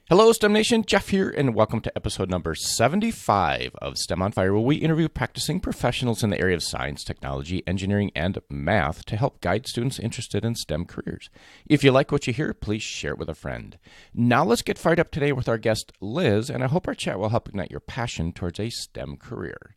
Hello, STEM Nation. Jeff here, and welcome to episode number 75 of STEM on Fire, where we interview practicing professionals in the area of science, technology, engineering, and math to help guide students interested in STEM careers. If you like what you hear, please share it with a friend. Now let's get fired up today with our guest, Liz, and I hope our chat will help ignite your passion towards a STEM career.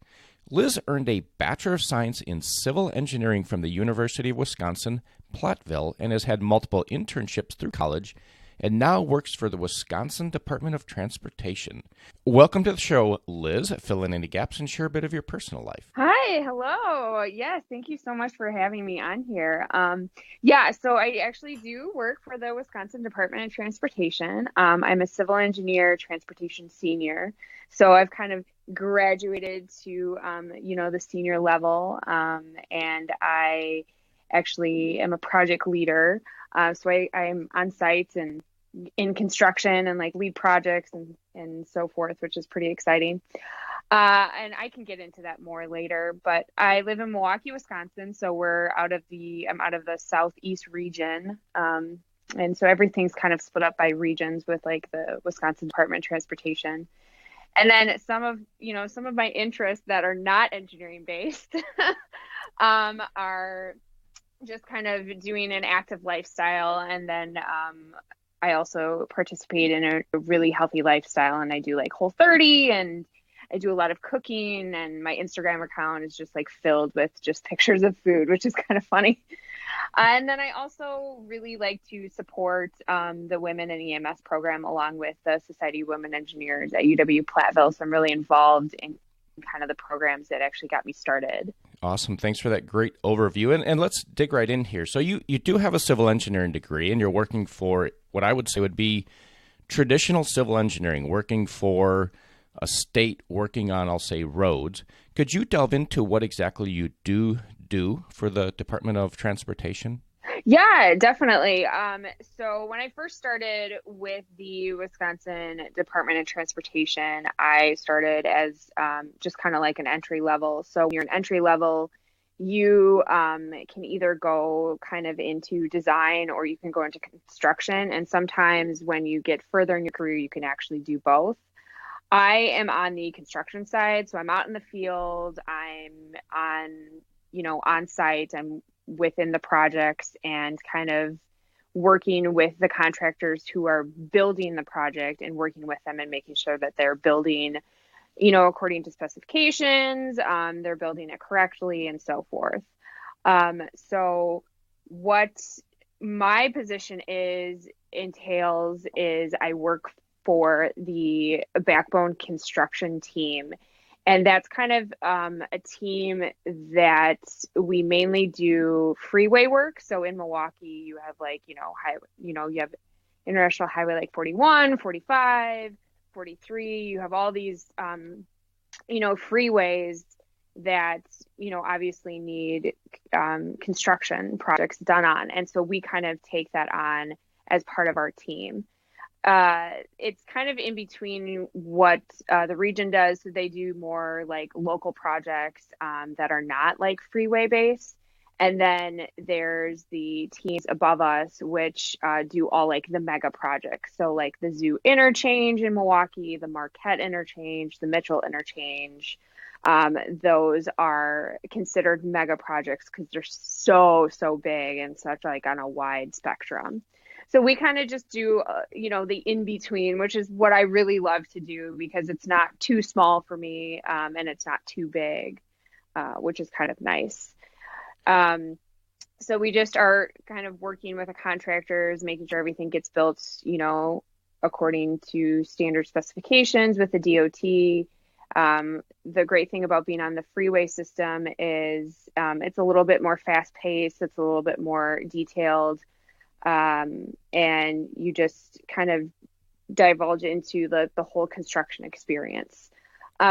Liz earned a Bachelor of Science in Civil Engineering from the University of Wisconsin-Platteville and has had multiple internships through college and now works for the Wisconsin Department of Transportation. Welcome to the show, Liz. Fill in any gaps and share a bit of your personal life. Hi, hello. Yes, thank you so much for having me on here. So I actually do work for the Wisconsin Department of Transportation. I'm a civil engineer, transportation senior. So I've kind of graduated to, the senior level, and I actually am a project leader. I'm on site and in construction and like lead projects and so forth, which is pretty exciting. And I can get into that more later, but I live in Milwaukee, Wisconsin. So I'm out of the Southeast region. And so everything's kind of split up by regions with like the Wisconsin Department of Transportation. And then some of my interests that are not engineering based, are just kind of doing an active lifestyle. And then, I also participate in a really healthy lifestyle, and I do like Whole30 and I do a lot of cooking, and my Instagram account is just like filled with just pictures of food, which is kind of funny. And then I also really like to support the Women in EMS program along with the Society of Women Engineers at UW-Platteville. So I'm really involved in kind of the programs that actually got me started. Awesome. Thanks for that great overview. And let's dig right in here. So you do have a civil engineering degree, and you're working for what I would say would be traditional civil engineering, working for a state working on, I'll say, roads. Could you delve into what exactly you do for the Department of Transportation? Yeah, definitely. So when I first started with the Wisconsin Department of Transportation, I started as just kind of like an entry level. So when you're an entry level, you can either go kind of into design or you can go into construction. And sometimes when you get further in your career, you can actually do both. I am on the construction side, so I'm out in the field. I'm on site. I'm within the projects and kind of working with the contractors who are building the project and working with them and making sure that they're building, according to specifications, they're building it correctly and so forth. So what my position entails is I work for the backbone construction team. And that's kind of a team that we mainly do freeway work. So in Milwaukee, you have you have International Highway like 41, 45, 43. You have all these, freeways that, obviously need construction projects done on. And so we kind of take that on as part of our team. It's kind of in between what the region does. So they do more like local projects that are not like freeway based. And then there's the teams above us, which do all like the mega projects. So like the Zoo Interchange in Milwaukee, the Marquette Interchange, the Mitchell Interchange. Those are considered mega projects because they're so big and such like on a wide spectrum. So we kind of just do, the in-between, which is what I really love to do because it's not too small for me and it's not too big, which is kind of nice. So we just are kind of working with the contractors, making sure everything gets built, according to standard specifications with the DOT. The great thing about being on the freeway system is it's a little bit more fast-paced. It's a little bit more detailed. And you just kind of divulge into the whole construction experience.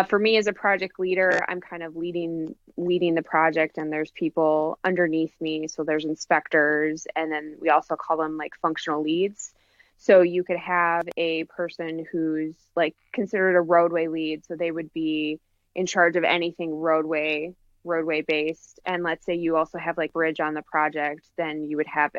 For me as a project leader, I'm kind of leading the project, and there's people underneath me. So there's inspectors, and then we also call them like functional leads. So you could have a person who's like considered a roadway lead. So they would be in charge of anything roadway based. And let's say you also have like bridge on the project, then you would have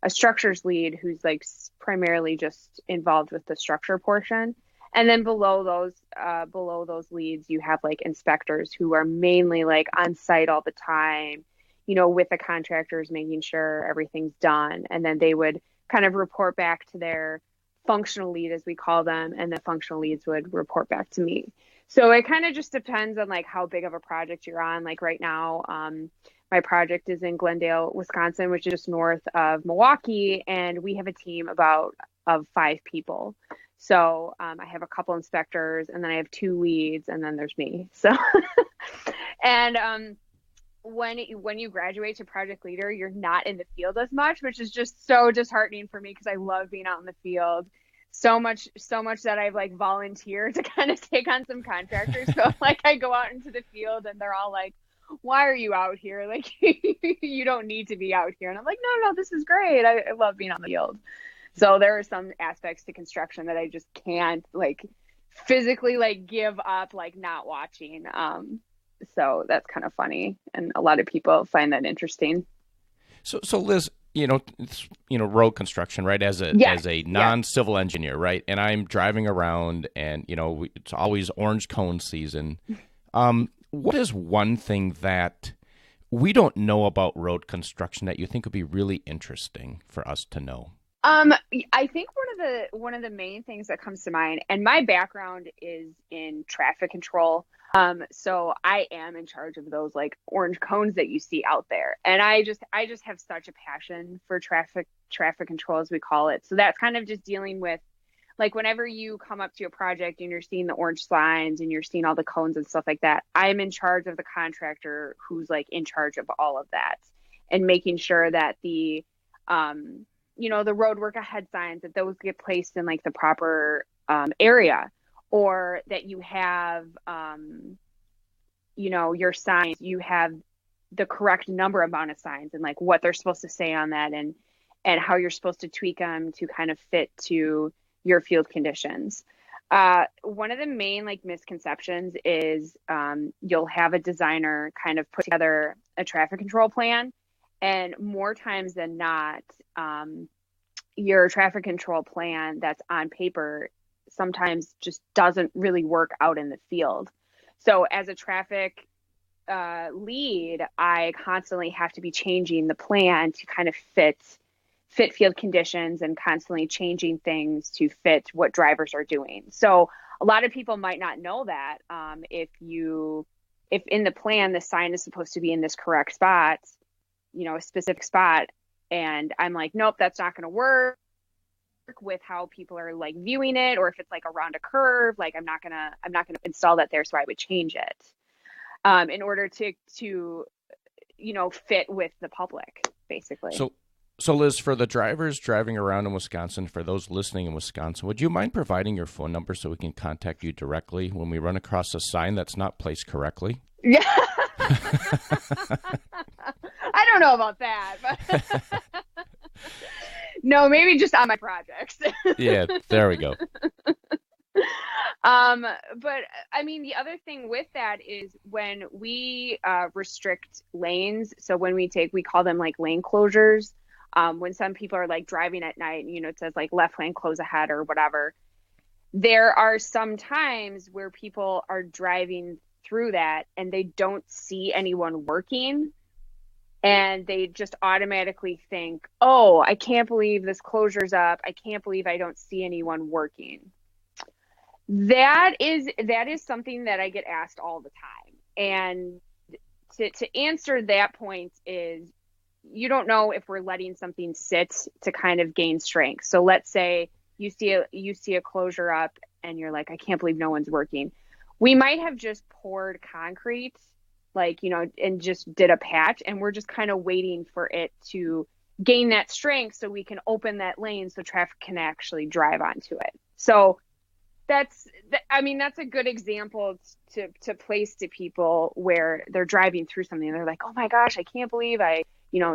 a structures lead who's like primarily just involved with the structure portion. And then below those leads, you have like inspectors who are mainly like on site all the time, with the contractors, making sure everything's done. And then they would kind of report back to their functional lead, as we call them, and the functional leads would report back to me. So it kind of just depends on like how big of a project you're on. Like right now, my project is in Glendale, Wisconsin, which is just north of Milwaukee, and we have a team of 5 people. So I have a couple inspectors, and then I have 2 leads, and then there's me. So, and when you graduate to project leader, you're not in the field as much, which is just so disheartening for me because I love being out in the field so much that I've like volunteered to kind of take on some contractors. So like I go out into the field and they're all like, why are you out here? Like, you don't need to be out here. And I'm like, no, this is great. I love being on the field. So there are some aspects to construction that I just can't like physically like give up, like not watching. So that's kind of funny. And a lot of people find that interesting. So Liz, it's, road construction, right? As a non-civil engineer, right? And I'm driving around and, it's always orange cone season. What is one thing that we don't know about road construction that you think would be really interesting for us to know? I think one of the main things that comes to mind, and my background is in traffic control. So I am in charge of those like orange cones that you see out there. And I just have such a passion for traffic control, as we call it. So that's kind of just dealing with like whenever you come up to a project and you're seeing the orange signs and you're seeing all the cones and stuff like that, I'm in charge of the contractor who's like in charge of all of that and making sure that the road work ahead signs, that those get placed in like the proper area, or that you have, your signs, you have the correct amount of signs and like what they're supposed to say on that and how you're supposed to tweak them to kind of fit to your field conditions. One of the main like misconceptions is you'll have a designer kind of put together a traffic control plan, and more times than not, your traffic control plan that's on paper sometimes just doesn't really work out in the field. So as a traffic lead, I constantly have to be changing the plan to kind of fit field conditions and constantly changing things to fit what drivers are doing. So a lot of people might not know that if in the plan the sign is supposed to be in this correct spot, a specific spot, and I'm like, nope, that's not going to work with how people are like viewing it, or if it's like around a curve, like I'm not gonna install that there, so I would change it in order to fit with the public, basically. So Liz, for the drivers driving around in Wisconsin, for those listening in Wisconsin, would you mind providing your phone number so we can contact you directly when we run across a sign that's not placed correctly? Yeah. I don't know about that, but no, maybe just on my projects. Yeah, there we go. But I mean, the other thing with that is when we restrict lanes. So when we call them like lane closures. When some people are like driving at night, and, it says like left lane close ahead or whatever. There are some times where people are driving through that and they don't see anyone working. And they just automatically think, oh, I can't believe this closure's up. I can't believe I don't see anyone working. That is something that I get asked all the time. And to answer that point is, you don't know if we're letting something sit to kind of gain strength. So let's say you see a closure up and you're like, I can't believe no one's working. We might have just poured concrete, and just did a patch, and we're just kind of waiting for it to gain that strength so we can open that lane so traffic can actually drive onto it. So that's a good example to place to people where they're driving through something and they're like, oh my gosh, I can't believe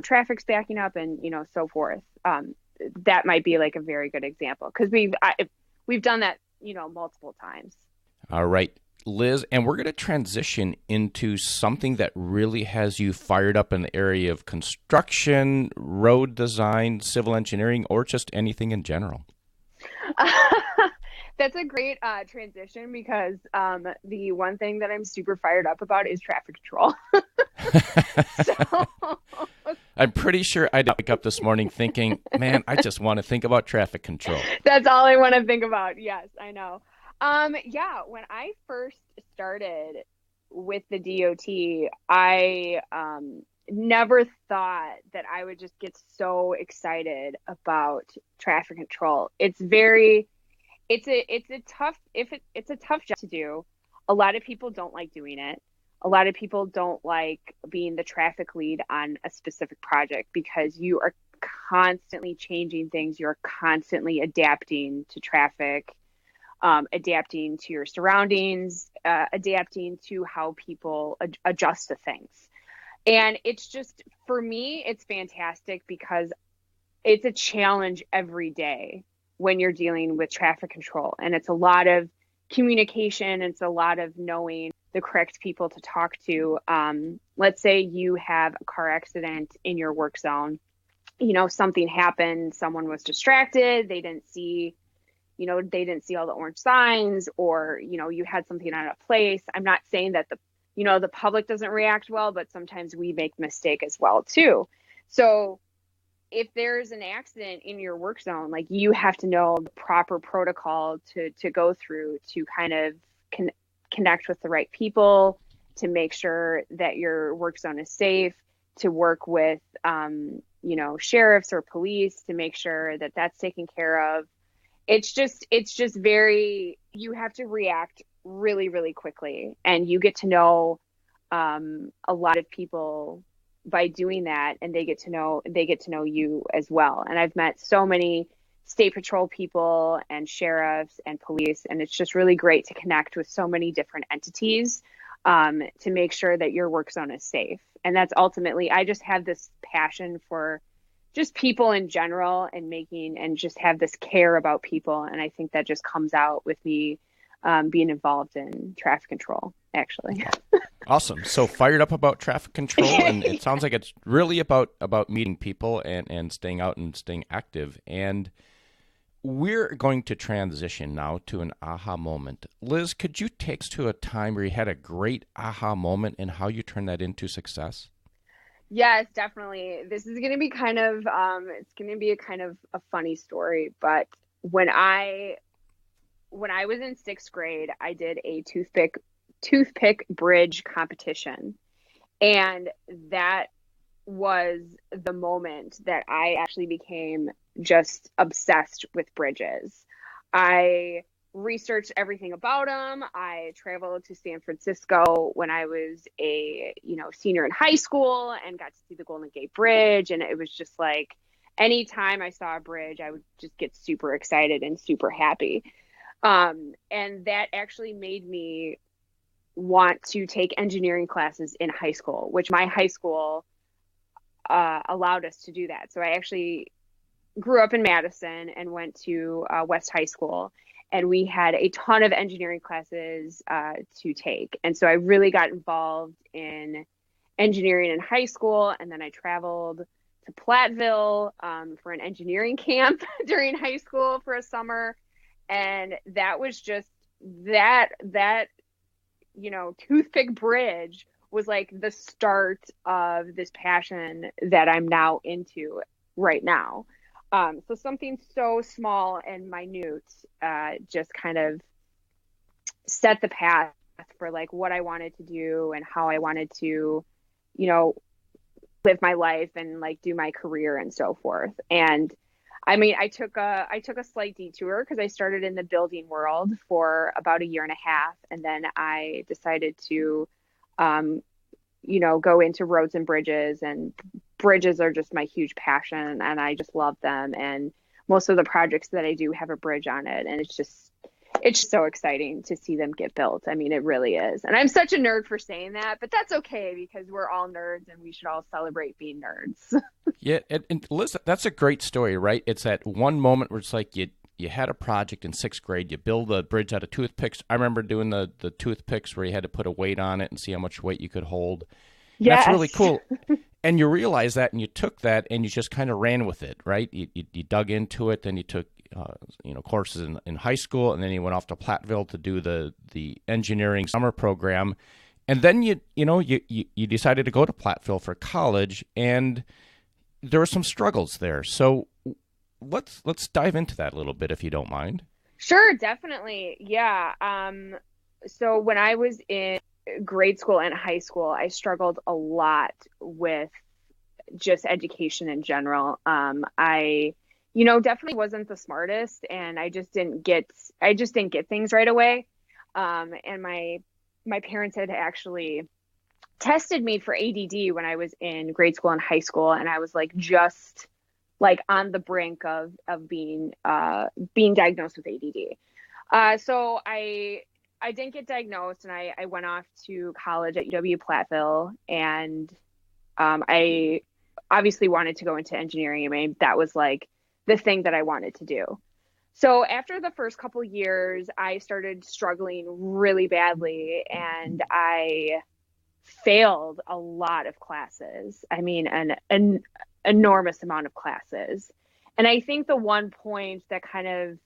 traffic's backing up and, so forth. That might be like a very good example because we've done that, multiple times. All right. Liz, and we're going to transition into something that really has you fired up in the area of construction, road design, civil engineering, or just anything in general. That's a great transition because the one thing that I'm super fired up about is traffic control. So I'm pretty sure I didn't wake up this morning thinking, man, I just want to think about traffic control. that's all I want to think about. Yes, I know. Yeah, when I first started with the DOT, I never thought that I would just get so excited about traffic control. It's a tough job to do. A lot of people don't like doing it. A lot of people don't like being the traffic lead on a specific project because you are constantly changing things. You're constantly adapting to traffic, adapting to your surroundings, adapting to how people adjust to things. And it's just, for me, it's fantastic because it's a challenge every day when you're dealing with traffic control. And it's a lot of communication. It's a lot of knowing the correct people to talk to. Let's say you have a car accident in your work zone. Something happened, someone was distracted, they didn't see all the orange signs, or, you had something out of place. I'm not saying that the public doesn't react well, but sometimes we make mistake as well too. So if there's an accident in your work zone, like, you have to know the proper protocol to go through to kind of connect with the right people, to make sure that your work zone is safe, to work with, sheriffs or police to make sure that that's taken care of. It's just you have to react really, really quickly, and you get to know a lot of people by doing that, and they get to know you as well. And I've met so many state patrol people and sheriffs and police, and it's just really great to connect with so many different entities to make sure that your work zone is safe. And that's ultimately, I just have this passion for just people in general and just have this care about people. And I think that just comes out with me being involved in traffic control, actually. Awesome. So fired up about traffic control, and it sounds like it's really about meeting people and staying out and staying active. And we're going to transition now to an aha moment. Liz, could you take us to a time where you had a great aha moment and how you turned that into success? Yes, definitely. This is going to be kind of, it's going to be a kind of a funny story, but when I was in sixth grade, I did a toothpick bridge competition. And that was the moment that I actually became just obsessed with bridges. I researched everything about them. I traveled to San Francisco when I was a senior in high school and got to see the Golden Gate Bridge. And it was just like, anytime I saw a bridge, I would just get super excited and super happy. And that actually made me want to take engineering classes in high school, which my high school allowed us to do that. So I actually grew up in Madison and went to West High School, and we had a ton of engineering classes to take. And so I really got involved in engineering in high school, and then I traveled to Platteville for an engineering camp during high school for a summer. And that was just that toothpick bridge was like the start of this passion that I'm now into right now. So something so small and minute just kind of set the path for like what I wanted to do and how I wanted to, live my life and like do my career and so forth. And I mean, I took a slight detour because I started in the building world for about a year and a half. And then I decided to, go into roads and bridges, and bridges are just my huge passion, and I just love them. And most of the projects that I do have a bridge on it. And it's just so exciting to see them get built. I mean, it really is. And I'm such a nerd for saying that, but that's okay because we're all nerds and we should all celebrate being nerds. Yeah. And Liz, that's a great story, right? It's that one moment where it's like you had a project in sixth grade. You build a bridge out of toothpicks. I remember doing the toothpicks where you had to put a weight on it and see how much weight you could hold. Yes. That's really cool. And you realized that, and you took that, and you just kind of ran with it, right? You dug into it. Then you took courses in high school, and then you went off to Platteville to do the engineering summer program. And then you decided to go to Platteville for college, and there were some struggles there. So let's dive into that a little bit, if you don't mind. Sure, definitely. Yeah. So when I was in grade school and high school, I struggled a lot with just education in general. I definitely wasn't the smartest, and I just didn't get things right away. And my parents had actually tested me for ADD when I was in grade school and high school, and I was just on the brink of being diagnosed with ADD. So I didn't get diagnosed, and I went off to college at UW-Platteville, and I obviously wanted to go into engineering. I mean, that was the thing that I wanted to do. So after the first couple years, I started struggling really badly, and I failed a lot of classes. I mean, an enormous amount of classes. And I think the one point that kind of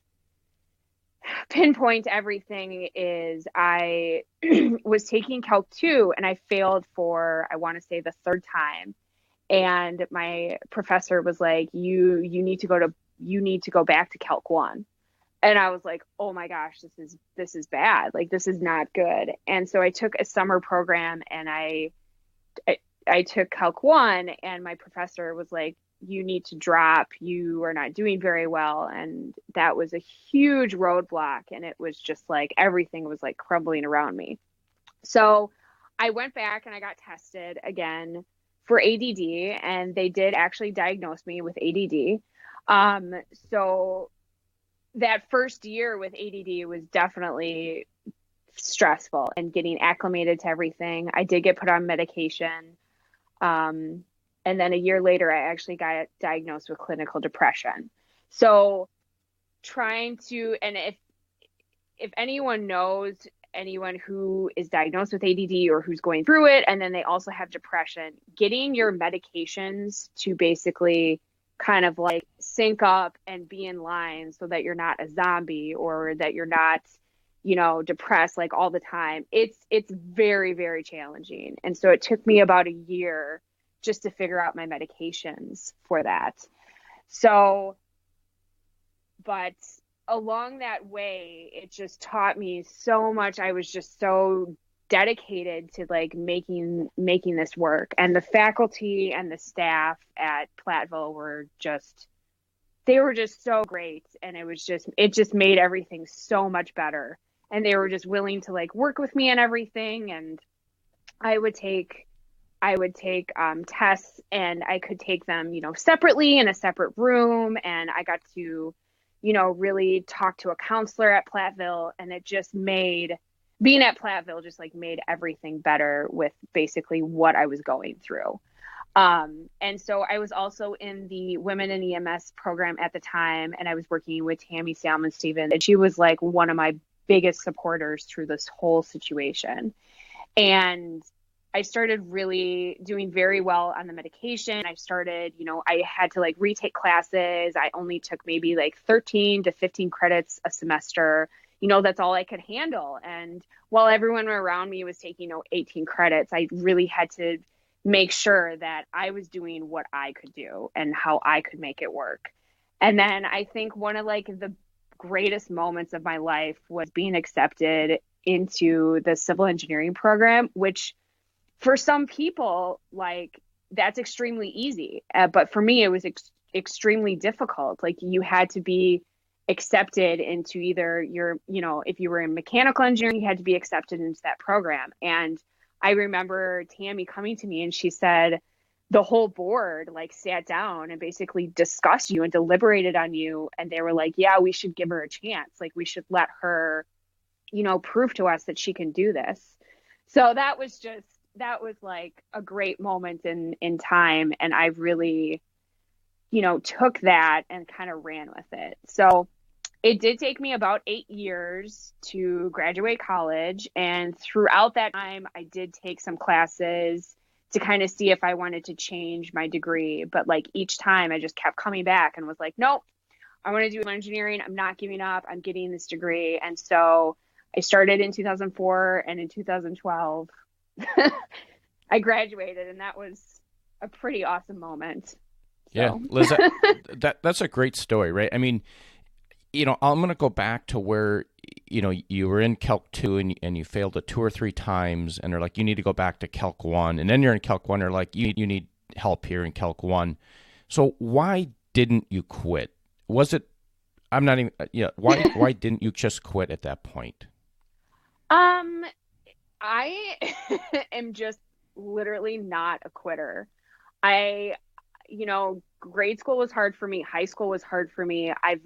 pinpoint everything is I was taking Calc 2, and I failed for, I want to say, the third time. And my professor was like, you need to go back to Calc 1. And I was like, oh my gosh, this is bad. This is not good. And so I took a summer program, and I took Calc 1, and my professor was like, you need to drop, you are not doing very well. And that was a huge roadblock. And it was just everything was crumbling around me. So I went back and I got tested again for ADD, and they did actually diagnose me with ADD. So that first year with ADD was definitely stressful, and getting acclimated to everything. I did get put on medication. And then a year later, I actually got diagnosed with clinical depression. So and if anyone knows anyone who is diagnosed with ADD or who's going through it, and then they also have depression, getting your medications to basically kind of sync up and be in line so that you're not a zombie, or that you're not, depressed all the time. It's very, very challenging. And so it took me about a year just to figure out my medications for that. So, but along that way, it just taught me so much. I was just so dedicated to making this work. And the faculty and the staff at Platteville were just so great. And it just made everything so much better. And they were just willing to work with me and everything. And I would take tests, and I could take them, separately in a separate room. And I got to, really talk to a counselor at Platteville, and it just being at Platteville just made everything better with basically what I was going through. And so I was also in the Women in EMS program at the time, and I was working with Tammy Salmon Stevens, and she was one of my biggest supporters through this whole situation. And I started really doing very well on the medication. I started, I had to retake classes. I only took maybe 13 to 15 credits a semester. That's all I could handle. And while everyone around me was taking 18 credits, I really had to make sure that I was doing what I could do and how I could make it work. And then I think one of the greatest moments of my life was being accepted into the civil engineering program, which for some people, that's extremely easy. But for me, it was extremely difficult. You had to be accepted into either if you were in mechanical engineering, you had to be accepted into that program. And I remember Tammy coming to me, and she said the whole board sat down and basically discussed you and deliberated on you. And they were like, yeah, we should give her a chance. We should let her, prove to us that she can do this. So that was a great moment in time. And I really, took that and kind of ran with it. So It did take me about 8 years to graduate college. And throughout that time, I did take some classes to kind of see if I wanted to change my degree. But like each time I just kept coming back and was like, nope, I want to do engineering. I'm not giving up. I'm getting this degree. And so I started in 2004, and in 2012, I graduated, and that was a pretty awesome moment. Yeah, So. Liz, that's a great story, right? I mean, I'm going to go back to where, you were in Calc 2 and you failed it 2 or 3 times, and they're like, you need to go back to Calc 1. And then you're in Calc 1, they're like, you need help here in Calc 1. So why didn't you quit? Was it, I'm not even, why didn't you just quit at that point? I am just literally not a quitter. I, grade school was hard for me. High school was hard for me. I've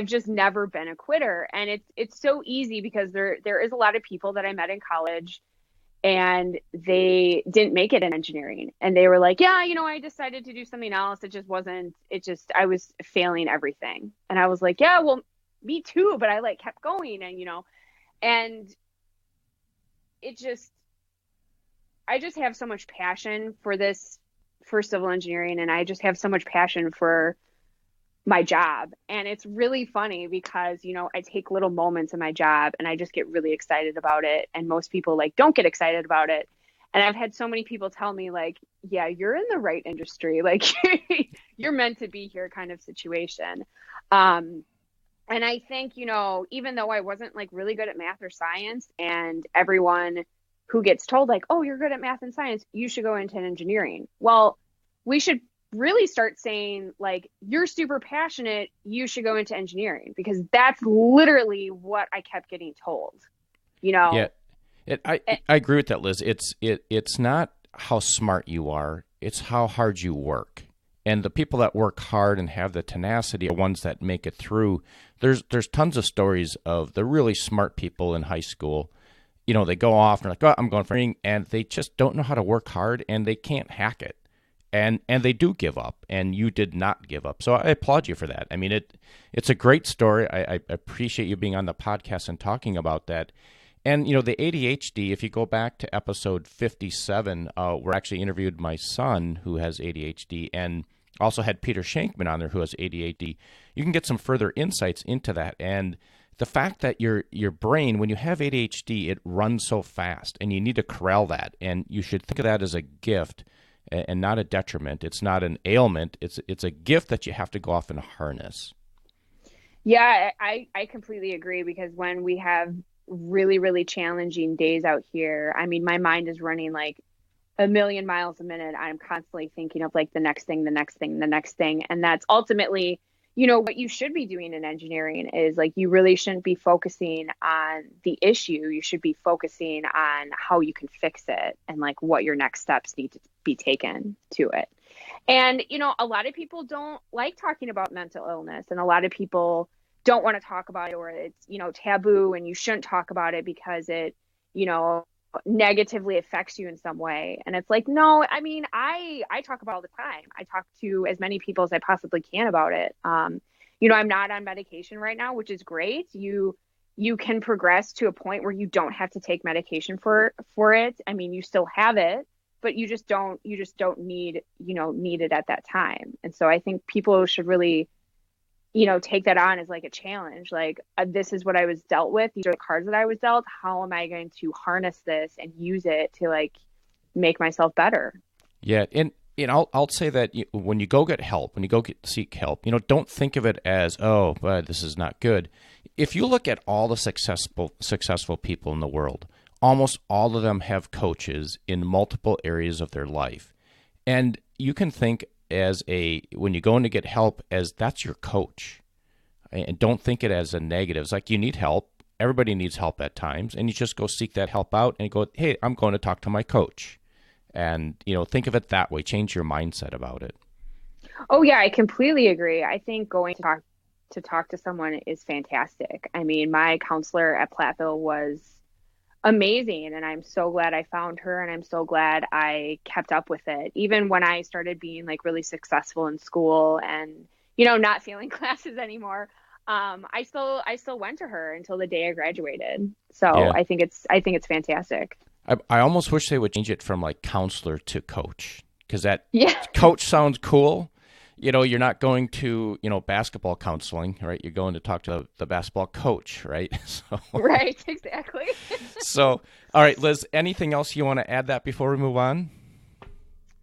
just never been a quitter. And it's so easy because there is a lot of people that I met in college, and they didn't make it in engineering. And they were like, yeah, I decided to do something else. I was failing everything. And I was like, yeah, well, me too. But I like kept going, and it just, I just have so much passion for civil engineering. And I just have so much passion for my job. And it's really funny because, I take little moments in my job and I just get really excited about it. And most people like don't get excited about it. And I've had so many people tell me like, yeah, you're in the right industry. Like you're meant to be here kind of situation. And I think, even though I wasn't like really good at math or science, and everyone who gets told like, oh, you're good at math and science, you should go into engineering. Well, we should really start saying like, you're super passionate, you should go into engineering, because that's literally what I kept getting told, Yeah, I agree with that, Liz. It's not how smart you are, it's how hard you work. And the people that work hard and have the tenacity are ones that make it through. There's tons of stories of the really smart people in high school. They go off and they're like, oh, I'm going for engineering, and they just don't know how to work hard, and they can't hack it. And they do give up, and you did not give up. So I applaud you for that. I mean, it's a great story. I appreciate you being on the podcast and talking about that. And, the ADHD, if you go back to episode 57, we actually interviewed my son who has ADHD, and also had Peter Shankman on there who has ADHD. You can get some further insights into that. And the fact that your brain, when you have ADHD, it runs so fast, and you need to corral that. And you should think of that as a gift and not a detriment. It's not an ailment. It's a gift that you have to go off and harness. Yeah, I completely agree, because when we have really, really challenging days out here, I mean, my mind is running like a million miles a minute. I'm constantly thinking of like the next thing, the next thing, the next thing. And that's ultimately, what you should be doing in engineering is like, you really shouldn't be focusing on the issue. You should be focusing on how you can fix it, and like what your next steps need to be taken to it. And, a lot of people don't like talking about mental illness, and a lot of people don't want to talk about it, or it's, taboo, and you shouldn't talk about it because it, negatively affects you in some way. And it's like, no, I mean, I talk about it all the time. I talk to as many people as I possibly can about it. I'm not on medication right now, which is great. You can progress to a point where you don't have to take medication for it. I mean, you still have it, but you just don't need it at that time. And so I think people should really, take that on as like a challenge. Like, this is what I was dealt with. These are the cards that I was dealt. How am I going to harness this and use it to like make myself better? Yeah. And I'll say that when you go get help, when you go seek help, don't think of it as, oh, this is not good. If you look at all the successful people in the world, almost all of them have coaches in multiple areas of their life. And you can think when you go in to get help, as that's your coach. And don't think it as a negative. It's like, you need help. Everybody needs help at times. And you just go seek that help out and go, hey, I'm going to talk to my coach. And, think of it that way. Change your mindset about it. Oh, yeah, I completely agree. I think going to talk to someone is fantastic. I mean, my counselor at Platteville was amazing, and I'm so glad I found her, and I'm so glad I kept up with it. Even when I started being like really successful in school and, not failing classes anymore, I still went to her until the day I graduated. So Yeah. I think it's fantastic. I almost wish they would change it from like counselor to coach, because that Yeah. coach sounds cool. You're not going to, basketball counseling, right? You're going to talk to the basketball coach, right? So, Right, exactly. so, all right, Liz, anything else you want to add that before we move on?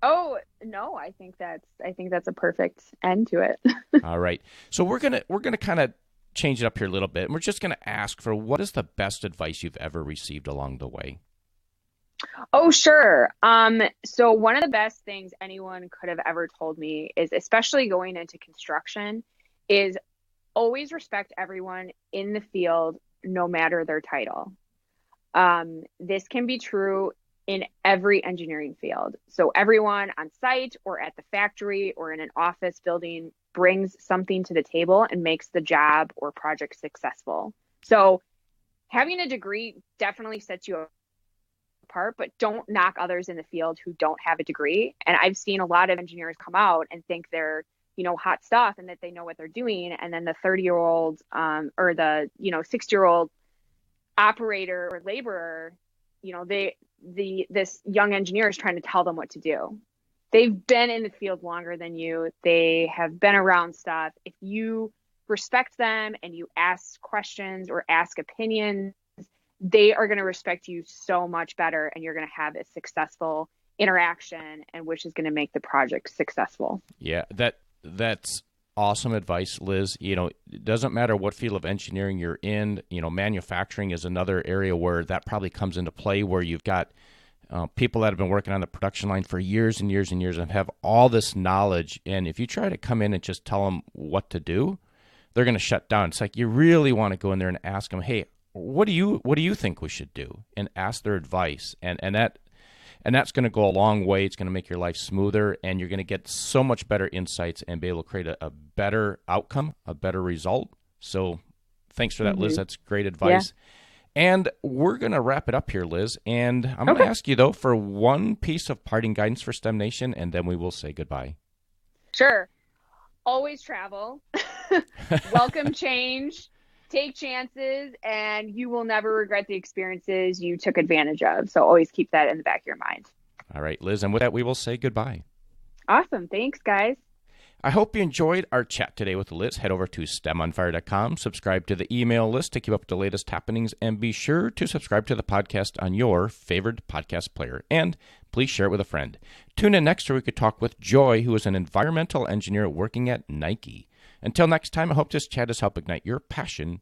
Oh, no, I think that's a perfect end to it. All right. So we're gonna kind of change it up here a little bit, and we're just gonna ask for what is the best advice you've ever received along the way? Oh, sure. So one of the best things anyone could have ever told me is, especially going into construction, is always respect everyone in the field, no matter their title. This can be true in every engineering field. So everyone on site or at the factory or in an office building brings something to the table and makes the job or project successful. So having a degree definitely sets you apart, but don't knock others in the field who don't have a degree. And I've seen a lot of engineers come out and think they're, hot stuff and that they know what they're doing. And then the 30-year-old or the, 60-year-old operator or laborer, this young engineer is trying to tell them what to do. They've been in the field longer than you. They have been around stuff. If you respect them and you ask questions or ask opinions, they are going to respect you so much better, and you're going to have a successful interaction, and which is going to make the project successful. Yeah, that's awesome advice, Liz. It doesn't matter what field of engineering you're in. Manufacturing is another area where that probably comes into play, where you've got people that have been working on the production line for years and years and years and have all this knowledge. And if you try to come in and just tell them what to do, they're going to shut down. It's like you really want to go in there and ask them, hey, what do you think we should do? And ask their advice. And that's going to go a long way. It's going to make your life smoother, and you're going to get so much better insights and be able to create a better outcome, a better result. So thanks for that, Liz. That's great advice. Yeah. And we're going to wrap it up here, Liz. And I'm going to ask you, though, for one piece of parting guidance for STEM Nation, and then we will say goodbye. Sure. Always travel. Welcome change. Take chances, and you will never regret the experiences you took advantage of. So always keep that in the back of your mind. All right, Liz. And with that, we will say goodbye. Awesome. Thanks, guys. I hope you enjoyed our chat today with Liz. Head over to STEMonfire.com, subscribe to the email list to keep up with the latest happenings, and be sure to subscribe to the podcast on your favorite podcast player. And please share it with a friend. Tune in next where we could talk with Joy, who is an environmental engineer working at Nike. Until next time, I hope this chat has helped ignite your passion